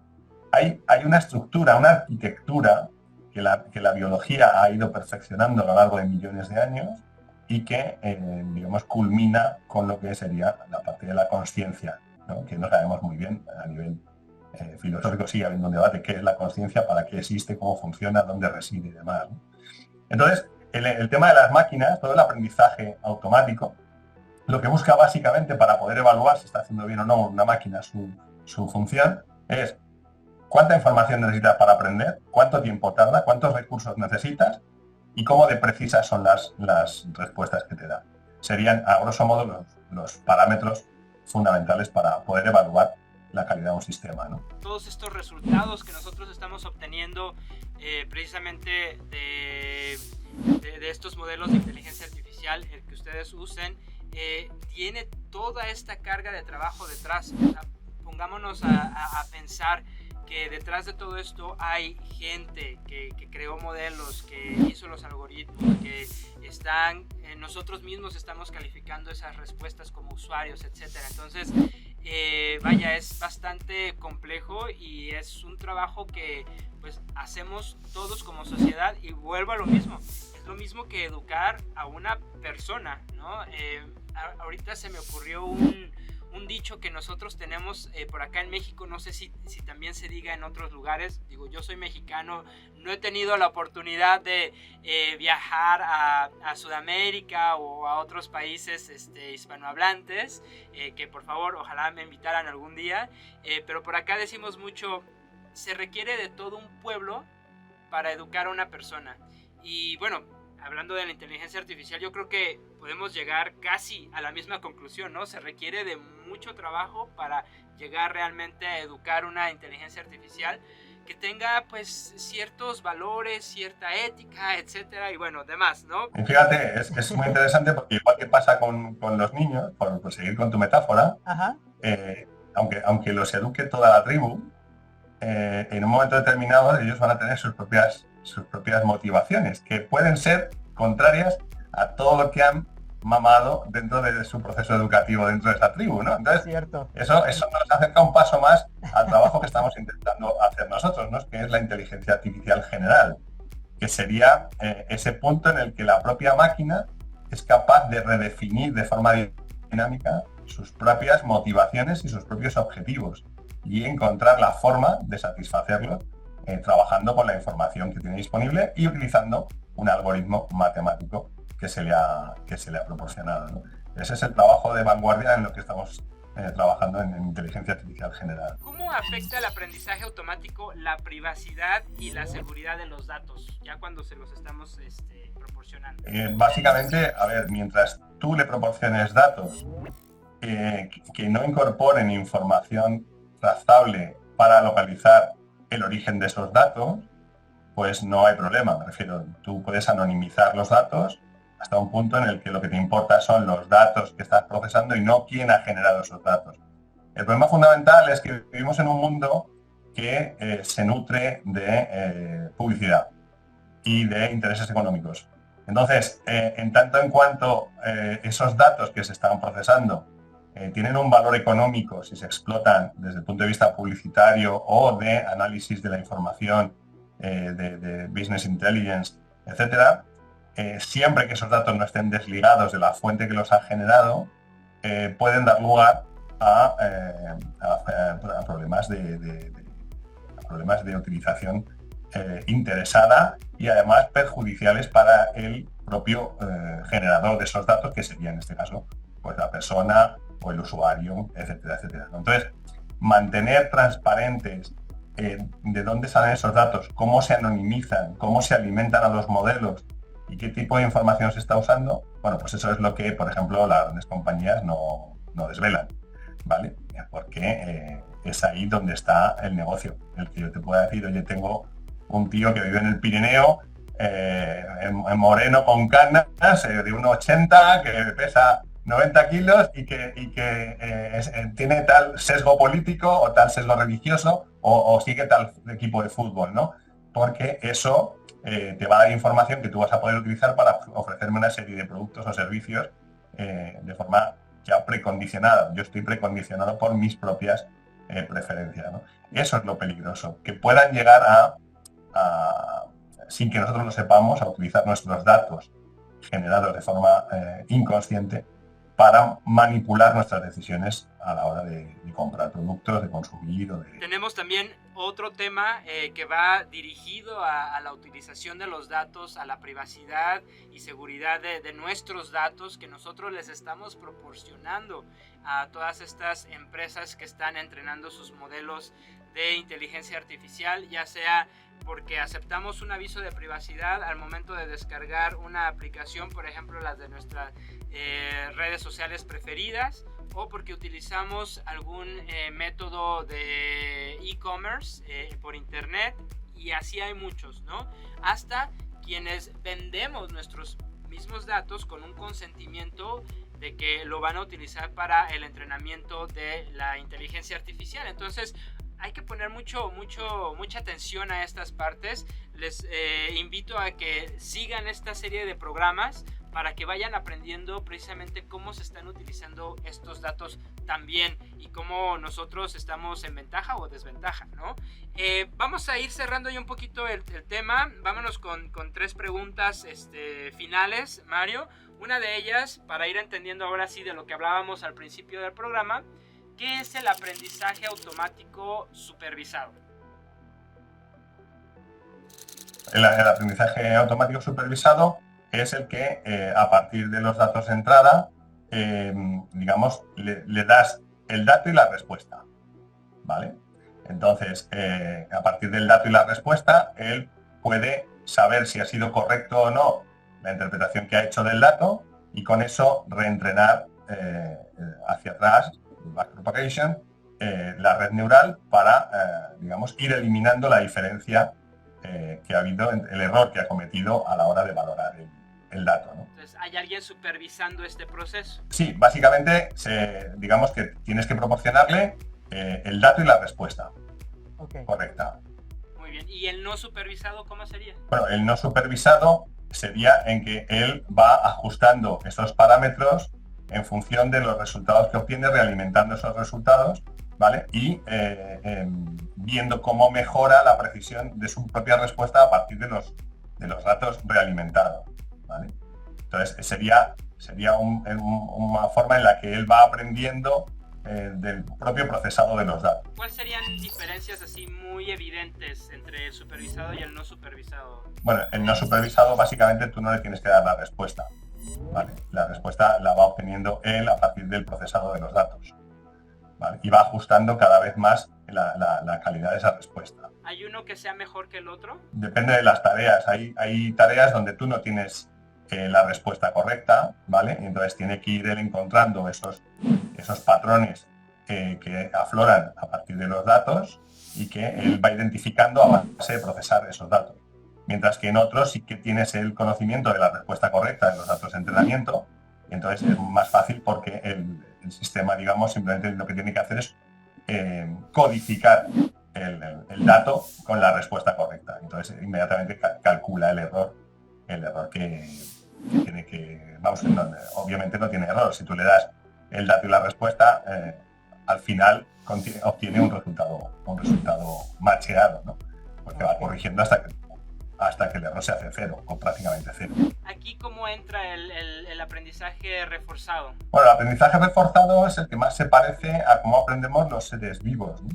Hay una estructura, una arquitectura que la biología ha ido perfeccionando a lo largo de millones de años y que, digamos, culmina con lo que sería la parte de la consciencia, ¿no? Que no sabemos muy bien a nivel filosófico. Sigue habiendo un debate: qué es la consciencia, para qué existe, cómo funciona, dónde reside y demás, ¿no? Entonces, el tema de las máquinas, todo el aprendizaje automático, lo que busca básicamente para poder evaluar si está haciendo bien o no una máquina su función es cuánta información necesitas para aprender, cuánto tiempo tarda, cuántos recursos necesitas y cómo de precisas son las respuestas que te da. Serían, a grosso modo, los parámetros fundamentales para poder evaluar la calidad de un sistema, ¿no? Todos estos resultados que nosotros estamos obteniendo precisamente de estos modelos de inteligencia artificial, el que ustedes usen, tiene toda esta carga de trabajo detrás. O sea, pongámonos a pensar que detrás de todo esto hay gente que creó modelos, que hizo los algoritmos, que están, nosotros mismos estamos calificando esas respuestas como usuarios, etcétera. Entonces, vaya, es bastante complejo y es un trabajo que pues hacemos todos como sociedad, y vuelvo a lo mismo, es lo mismo que educar a una persona, ¿no? Ahorita se me ocurrió un dicho que nosotros tenemos por acá en México, no sé si también se diga en otros lugares. Digo, yo soy mexicano, no he tenido la oportunidad de viajar a Sudamérica o a otros países hispanohablantes, que por favor ojalá me invitaran algún día, pero por acá decimos mucho, se requiere de todo un pueblo para educar a una persona. Y bueno, hablando de la inteligencia artificial, yo creo que podemos llegar casi a la misma conclusión, ¿no? Se requiere de mucho trabajo para llegar realmente a educar una inteligencia artificial que tenga pues ciertos valores, cierta ética, etcétera, y bueno, demás, ¿no? Y fíjate, es muy interesante porque igual que pasa con los niños, por seguir con tu metáfora, aunque los eduque toda la tribu, en un momento determinado ellos van a tener sus propias motivaciones, que pueden ser contrarias a todo lo que han mamado dentro de su proceso educativo dentro de esa tribu, ¿no? Entonces, eso nos acerca un paso más al trabajo que estamos intentando hacer nosotros, ¿no? Que es la inteligencia artificial general, que sería ese punto en el que la propia máquina es capaz de redefinir de forma dinámica sus propias motivaciones y sus propios objetivos y encontrar la forma de satisfacerlos trabajando con la información que tiene disponible y utilizando un algoritmo matemático que se le ha proporcionado, ¿no? Ese es el trabajo de vanguardia en lo que estamos trabajando en inteligencia artificial general. ¿Cómo afecta el aprendizaje automático la privacidad y la seguridad de los datos, ya cuando se los estamos proporcionando? Básicamente, a ver, mientras tú le proporciones datos que no incorporen información trazable para localizar el origen de esos datos, pues no hay problema. Me refiero, tú puedes anonimizar los datos hasta un punto en el que lo que te importa son los datos que estás procesando y no quién ha generado esos datos. El problema fundamental es que vivimos en un mundo que se nutre de publicidad y de intereses económicos. Entonces, en tanto en cuanto esos datos que se están procesando tienen un valor económico si se explotan desde el punto de vista publicitario o de análisis de la información, de business intelligence, etcétera, siempre que esos datos no estén desligados de la fuente que los ha generado, pueden dar lugar a problemas de utilización interesada y además perjudiciales para el propio generador de esos datos, que sería en este caso pues la persona o el usuario, etcétera, etcétera. Entonces, mantener transparentes de dónde salen esos datos, cómo se anonimizan, cómo se alimentan a los modelos y qué tipo de información se está usando, bueno, pues eso es lo que, por ejemplo, las grandes compañías no desvelan, ¿vale? Porque es ahí donde está el negocio. El que yo te pueda decir, oye, tengo un tío que vive en el Pirineo, en moreno con canas, de 1,80, que pesa 90 kilos y que tiene tal sesgo político o tal sesgo religioso o sigue tal equipo de fútbol, ¿no? Porque eso te va a dar información que tú vas a poder utilizar para ofrecerme una serie de productos o servicios de forma ya precondicionada. Yo estoy precondicionado por mis propias preferencias, ¿no? Eso es lo peligroso, que puedan llegar a, sin que nosotros lo sepamos, a utilizar nuestros datos generados de forma inconsciente para manipular nuestras decisiones a la hora de comprar productos, de consumir o de... Tenemos también otro tema que va dirigido a la utilización de los datos, a la privacidad y seguridad de nuestros datos que nosotros les estamos proporcionando a todas estas empresas que están entrenando sus modelos de inteligencia artificial, ya sea porque aceptamos un aviso de privacidad al momento de descargar una aplicación, por ejemplo las de nuestras redes sociales preferidas, o porque utilizamos algún método de e-commerce por internet, y así hay muchos, ¿no? Hasta quienes vendemos nuestros mismos datos con un consentimiento de que lo van a utilizar para el entrenamiento de la inteligencia artificial. Entonces hay que poner mucha atención a estas partes. Les invito a que sigan esta serie de programas para que vayan aprendiendo precisamente cómo se están utilizando estos datos también y cómo nosotros estamos en ventaja o desventaja, ¿no? Vamos a ir cerrando ya un poquito el tema. Vámonos con 3 preguntas finales, Mario. Una de ellas, para ir entendiendo ahora sí de lo que hablábamos al principio del programa, ¿qué es el aprendizaje automático supervisado? El aprendizaje automático supervisado es el que a partir de los datos de entrada, digamos, le das el dato y la respuesta, ¿vale? Entonces, a partir del dato y la respuesta, él puede saber si ha sido correcto o no la interpretación que ha hecho del dato y con eso reentrenar hacia atrás, backpropagation, la red neural para, digamos, ir eliminando la diferencia que ha habido, el error que ha cometido a la hora de valorar el dato, ¿no? Entonces, ¿hay alguien supervisando este proceso? Sí, básicamente, digamos que tienes que proporcionarle el dato y la respuesta correcta. Muy bien. ¿Y el no supervisado cómo sería? Bueno, el no supervisado sería en que él va ajustando esos parámetros en función de los resultados que obtiene, realimentando esos resultados, ¿vale? Y viendo cómo mejora la precisión de su propia respuesta a partir de los datos realimentados, ¿vale? Entonces sería una forma en la que él va aprendiendo del propio procesado de los datos. ¿Cuáles serían diferencias así muy evidentes entre el supervisado y el no supervisado? Bueno, el no supervisado básicamente tú no le tienes que dar la respuesta, ¿vale? La respuesta la va obteniendo él a partir del procesado de los datos, ¿vale? Y va ajustando cada vez más la calidad de esa respuesta. ¿Hay uno que sea mejor que el otro? Depende de las tareas. Hay tareas donde tú no tienes la respuesta correcta, ¿vale? Y entonces tiene que ir él encontrando esos patrones que afloran a partir de los datos y que él va identificando a base de procesar esos datos. Mientras que en otros sí que tienes el conocimiento de la respuesta correcta de los datos de entrenamiento, y entonces es más fácil porque el sistema, digamos, simplemente lo que tiene que hacer es codificar el dato con la respuesta correcta. Entonces inmediatamente calcula el error que tiene que... Vamos, obviamente no tiene error. Si tú le das el dato y la respuesta, al final obtiene un resultado macheado, ¿no? Porque va corrigiendo hasta que el error se hace cero, o prácticamente cero. ¿Aquí cómo entra el aprendizaje reforzado? Bueno, el aprendizaje reforzado es el que más se parece a cómo aprendemos los seres vivos, ¿no?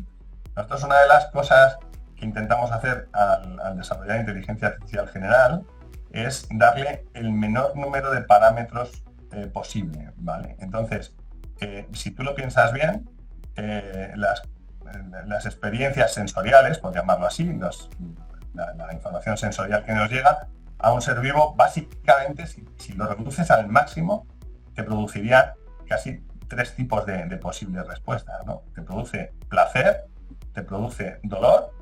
Nosotros, una de las cosas que intentamos hacer al desarrollar inteligencia artificial general es darle el menor número de parámetros posible, ¿vale? Entonces, si tú lo piensas bien, las experiencias sensoriales, por llamarlo así, la información sensorial que nos llega a un ser vivo, básicamente, si lo reduces al máximo, te produciría casi 3 tipos de posibles respuestas, ¿no? Te produce placer, te produce dolor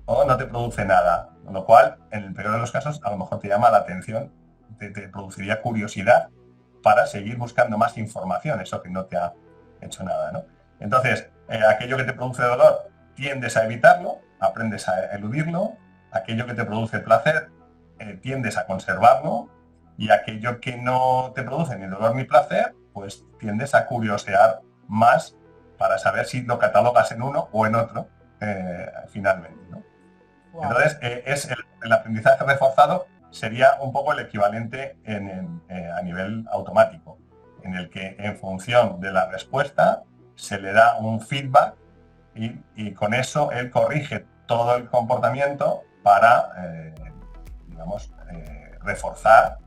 o no te produce nada, con lo cual, en el peor de los casos, a lo mejor te llama la atención, te produciría curiosidad para seguir buscando más información, eso que no te ha hecho nada, ¿no? Entonces, aquello que te produce dolor, tiendes a evitarlo, aprendes a eludirlo. Aquello que te produce placer, tiendes a conservarlo, y aquello que no te produce ni dolor ni placer, pues tiendes a curiosear más para saber si lo catalogas en uno o en otro, finalmente, ¿no? Wow. Entonces, el aprendizaje reforzado sería un poco el equivalente a nivel automático, en el que en función de la respuesta se le da un feedback y con eso él corrige todo el comportamiento para, reforzar,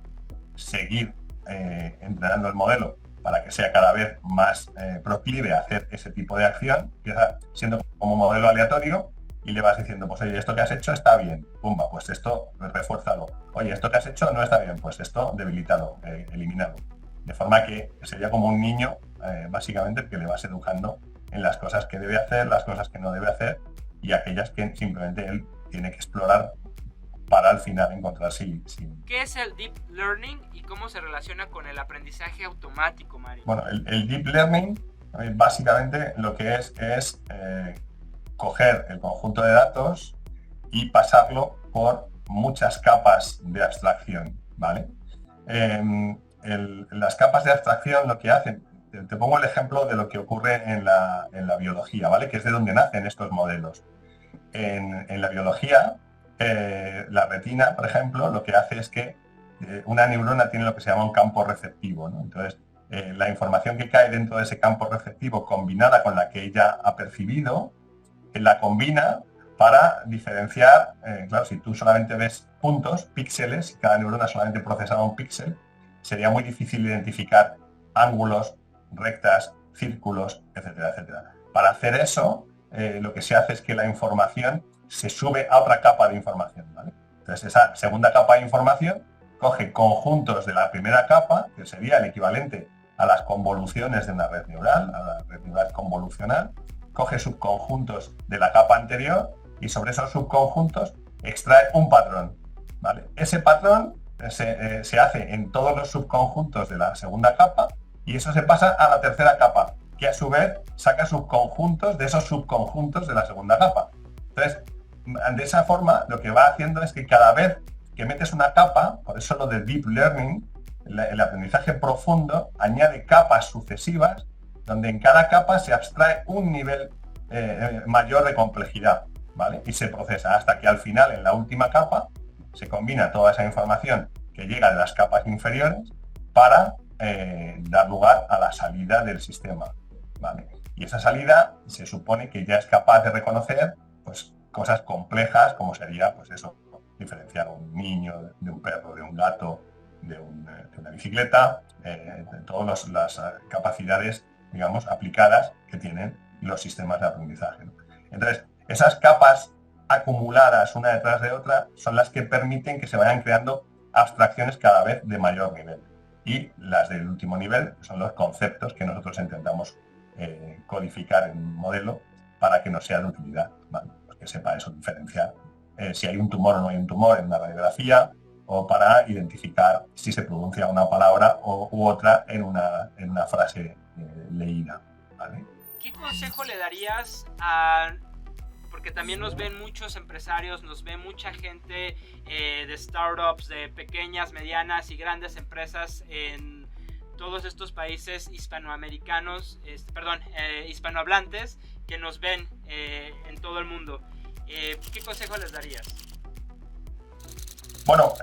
seguir entrenando el modelo para que sea cada vez más proclive a hacer ese tipo de acción. Empieza siendo como modelo aleatorio y le vas diciendo, pues oye, esto que has hecho está bien, pumba, pues esto refuérzalo. Oye, esto que has hecho no está bien, pues esto debilítalo, elimínalo. De forma que sería como un niño, básicamente, que le vas educando en las cosas que debe hacer, las cosas que no debe hacer y aquellas que simplemente él tiene que explorar para al final encontrar si... ¿Qué es el Deep Learning y cómo se relaciona con el aprendizaje automático, Mario? Bueno, el Deep Learning básicamente lo que es coger el conjunto de datos y pasarlo por muchas capas de abstracción, ¿vale? Las capas de abstracción lo que hacen, te pongo el ejemplo de lo que ocurre en la biología, ¿vale? Que es de donde nacen estos modelos. En la biología, la retina, por ejemplo, lo que hace es que una neurona tiene lo que se llama un campo receptivo, ¿no? Entonces, la información que cae dentro de ese campo receptivo combinada con la que ella ha percibido, la combina para diferenciar, claro, si tú solamente ves puntos, píxeles, y cada neurona solamente procesaba un píxel, sería muy difícil identificar ángulos, rectas, círculos, etcétera, etcétera. Para hacer eso, lo que se hace es que la información se sube a otra capa de información, ¿vale? Entonces, esa segunda capa de información coge conjuntos de la primera capa, que sería el equivalente a las convoluciones de una red neural, a la red neural convolucional, coge subconjuntos de la capa anterior y sobre esos subconjuntos extrae un patrón, ¿vale? Ese patrón se hace en todos los subconjuntos de la segunda capa y eso se pasa a la tercera capa, que a su vez saca subconjuntos de esos subconjuntos de la segunda capa. Entonces, de esa forma, lo que va haciendo es que cada vez que metes una capa, por eso lo de Deep Learning, el aprendizaje profundo añade capas sucesivas, donde en cada capa se abstrae un nivel mayor de complejidad, ¿vale? Y se procesa hasta que al final, en la última capa, se combina toda esa información que llega de las capas inferiores para dar lugar a la salida del sistema, ¿vale? Y esa salida se supone que ya es capaz de reconocer, pues, cosas complejas como sería, pues eso, diferenciar a un niño de un perro, de un gato, de una bicicleta, de todas las capacidades, digamos, aplicadas que tienen los sistemas de aprendizaje, ¿no? Entonces, esas capas acumuladas una detrás de otra son las que permiten que se vayan creando abstracciones cada vez de mayor nivel. Y las del último nivel son los conceptos que nosotros intentamos codificar en un modelo para que nos sea de utilidad, ¿vale? Pues que sepa eso, diferenciar si hay un tumor o no hay un tumor en una radiografía, o para identificar si se pronuncia una palabra u otra en una frase leída, ¿vale? ¿Qué consejo le darías porque también nos ven muchos empresarios, nos ve mucha gente de startups, de pequeñas, medianas y grandes empresas en todos estos países hispanoamericanos, hispanohablantes, que nos ven en todo el mundo? ¿Qué consejo les darías? Bueno,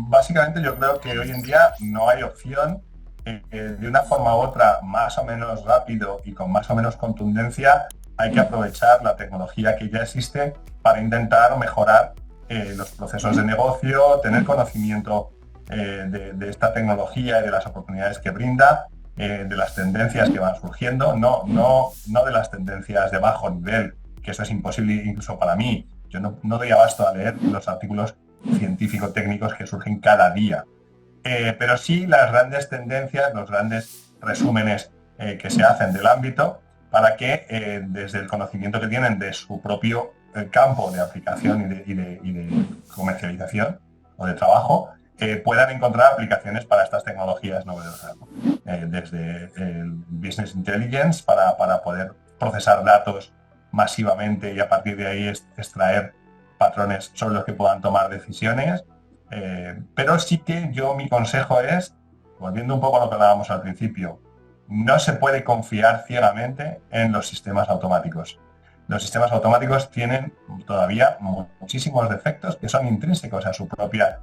básicamente yo creo que hoy en día no hay opción, de una forma u otra, más o menos rápido y con más o menos contundencia, hay que aprovechar la tecnología que ya existe para intentar mejorar los procesos de negocio, tener conocimiento de esta tecnología y de las oportunidades que brinda, de las tendencias que van surgiendo, no de las tendencias de bajo nivel, que eso es imposible incluso para mí. Yo no doy abasto a leer los artículos científico-técnicos que surgen cada día. Pero sí las grandes tendencias, los grandes resúmenes que se hacen del ámbito para que desde el conocimiento que tienen de su propio campo de aplicación y de comercialización o de trabajo, puedan encontrar aplicaciones para estas tecnologías novedosas, ¿no? Desde el Business Intelligence para poder procesar datos masivamente y a partir de ahí extraer patrones sobre los que puedan tomar decisiones. Pero sí que mi consejo es, volviendo un poco a lo que hablábamos al principio, no se puede confiar ciegamente en los sistemas automáticos. Los sistemas automáticos tienen todavía muchísimos defectos que son intrínsecos a su propia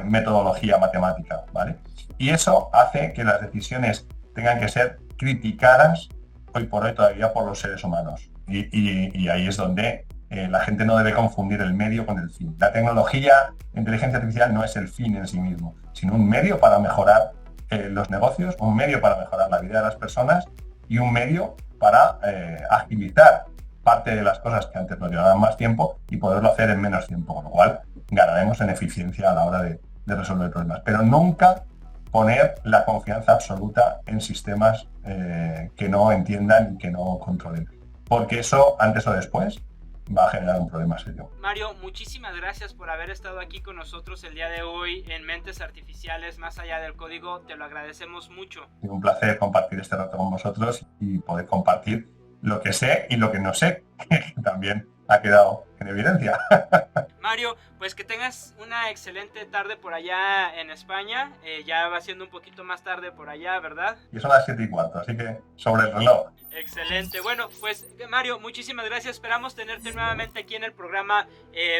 metodología matemática, ¿vale? Y eso hace que las decisiones tengan que ser criticadas hoy por hoy todavía por los seres humanos. Y ahí es donde La gente no debe confundir el medio con el fin. La tecnología, la inteligencia artificial no es el fin en sí mismo, sino un medio para mejorar los negocios, un medio para mejorar la vida de las personas y un medio para agilizar parte de las cosas que antes nos llevaban más tiempo y poderlo hacer en menos tiempo, con lo cual ganaremos en eficiencia a la hora de resolver problemas. Pero nunca poner la confianza absoluta en sistemas que no entiendan y que no controlen, porque eso antes o después va a generar un problema serio. Mario, muchísimas gracias por haber estado aquí con nosotros el día de hoy en Mentes Artificiales Más Allá del Código. Te lo agradecemos mucho. Es un placer compartir este rato con vosotros y poder compartir lo que sé y lo que no sé, que también ha quedado en evidencia. Mario, pues que tengas una excelente tarde por allá en España. Ya va siendo un poquito más tarde por allá, ¿verdad? Y son las 7:15, así que sobre el reloj. Excelente. Bueno, pues Mario, muchísimas gracias. Esperamos tenerte nuevamente aquí en el programa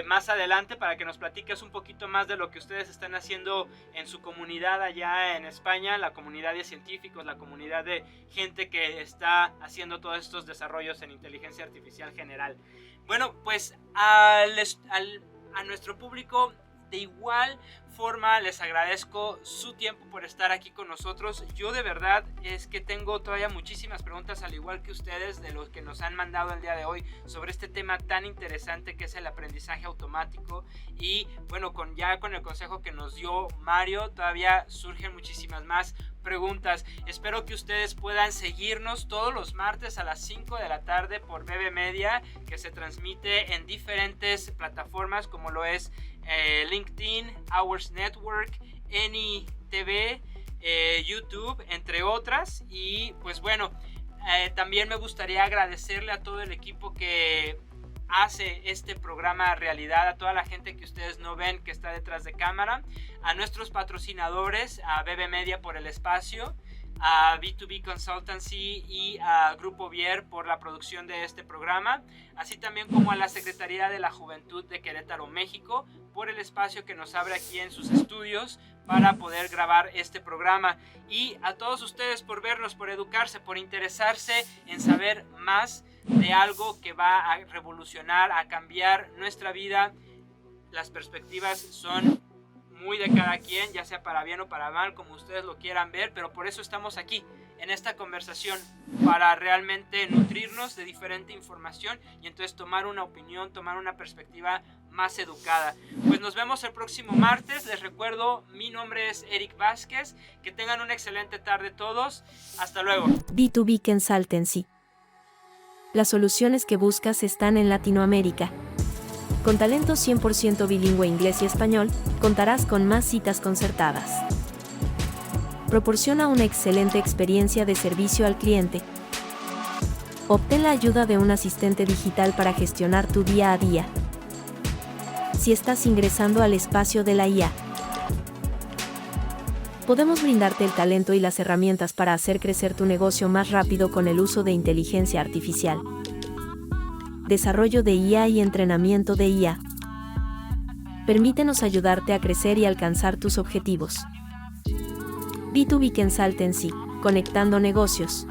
más adelante para que nos platiques un poquito más de lo que ustedes están haciendo en su comunidad allá en España, la comunidad de científicos, la comunidad de gente que está haciendo todos estos desarrollos en inteligencia artificial general. Bueno, pues a nuestro público de igual forma les agradezco su tiempo por estar aquí con nosotros. Yo de verdad es que tengo todavía muchísimas preguntas, al igual que ustedes, de los que nos han mandado el día de hoy sobre este tema tan interesante que es el aprendizaje automático. Y bueno, con el consejo que nos dio Mario, todavía surgen muchísimas más preguntas. Espero que ustedes puedan seguirnos todos los martes a las 5 de la tarde por BB Media, que se transmite en diferentes plataformas como lo es LinkedIn, Hours Network, AnyTV, YouTube, entre otras. Y pues bueno, también me gustaría agradecerle a todo el equipo que hace este programa realidad, a toda la gente que ustedes no ven que está detrás de cámara, a nuestros patrocinadores, a BB Media por el espacio, a B2B Consultancy y a Grupo Vier por la producción de este programa, así también como a la Secretaría de la Juventud de Querétaro, México, por el espacio que nos abre aquí en sus estudios para poder grabar este programa, y a todos ustedes por vernos, por educarse, por interesarse en saber más de algo que va a revolucionar, a cambiar nuestra vida. Las perspectivas son muy de cada quien, ya sea para bien o para mal, como ustedes lo quieran ver, pero por eso estamos aquí en esta conversación, para realmente nutrirnos de diferente información y entonces tomar una opinión, tomar una perspectiva más educada. Pues nos vemos el próximo martes. Les recuerdo, mi nombre es Eric Vázquez. Que tengan una excelente tarde todos. Hasta luego. B2B Consultancy. Las soluciones que buscas están en Latinoamérica. Con talento 100% bilingüe inglés y español, contarás con más citas concertadas. Proporciona una excelente experiencia de servicio al cliente. Obtén la ayuda de un asistente digital para gestionar tu día a día. Si estás ingresando al espacio de la IA, podemos brindarte el talento y las herramientas para hacer crecer tu negocio más rápido con el uso de inteligencia artificial. Desarrollo de IA y entrenamiento de IA. Permítenos ayudarte a crecer y alcanzar tus objetivos. B2B Consultancy, conectando negocios.